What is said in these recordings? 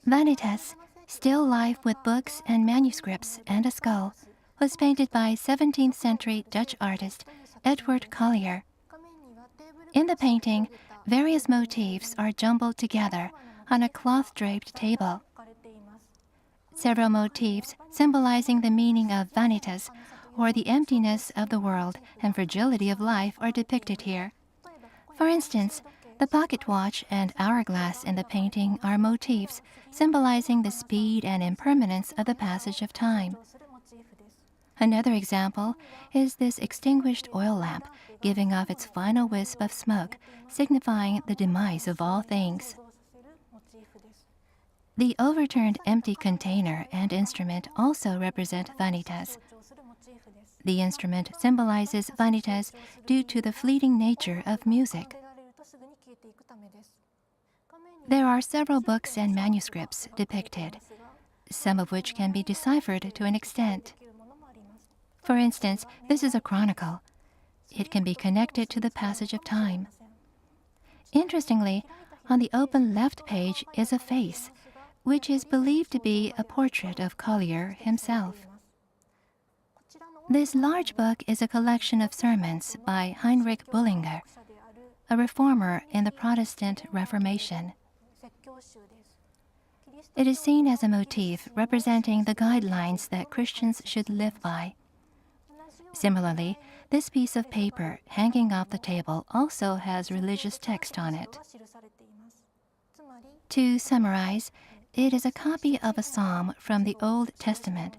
Vanitas, still life with books and manuscripts and a skull, was painted by 17th century Dutch artist Edwaert Collier. In the painting, various motifs are jumbled together on a cloth-draped table. Several motifs symbolizing the meaning of vanitas, or the emptiness of the world and fragility of life, are depicted here. For instance, the pocket watch and hourglass in the painting are motifs symbolizing the speed and impermanence of the passage of time. Another example is this extinguished oil lamp giving off its final wisp of smoke, signifying the demise of all things. The overturned empty container and instrument also represent vanitas. The instrument symbolizes vanitas due to the fleeting nature of music. There are several books and manuscripts depicted, some of which can be deciphered to an extent. For instance, this is a chronicle. It can be connected to the passage of time. Interestingly, on the open left page is a face, which is believed to be a portrait of Collier himself. This large book is a collection of sermons by Heinrich Bullinger, a reformer in the Protestant Reformation. It is seen as a motif representing the guidelines that Christians should live by. Similarly, this piece of paper hanging off the table also has religious text on it. To summarize, it is a copy of a psalm from the Old Testament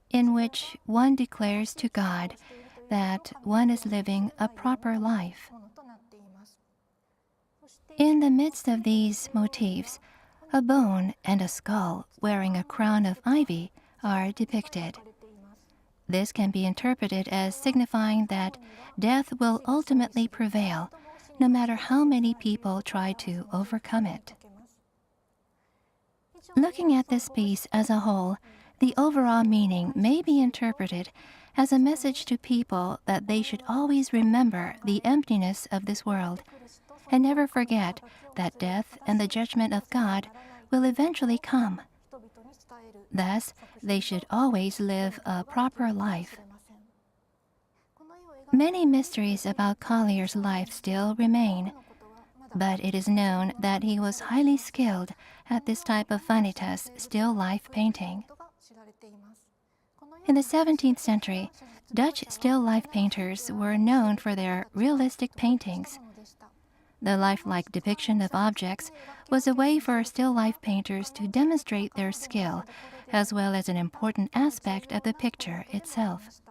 in which one declares to God that one is living a proper life. In the midst of these motifs, a bone and a skull wearing a crown of ivy are depicted. This can be interpreted as signifying that death will ultimately prevail, no matter how many people try to overcome it. Looking at this piece as a whole, the overall meaning may be interpreted as a message to people that they should always remember the emptiness of this world and never forget that death and the judgment of God will eventually come. Thus, they should always live a proper life. Many mysteries about Collier's life still remain, but it is known that he was highly skilled at this type of vanitas still life painting. In the 17th century, Dutch still life painters were known for their realistic paintings. The lifelike depiction of objects was a way for still life painters to demonstrate their skill, as well as an important aspect of the picture itself.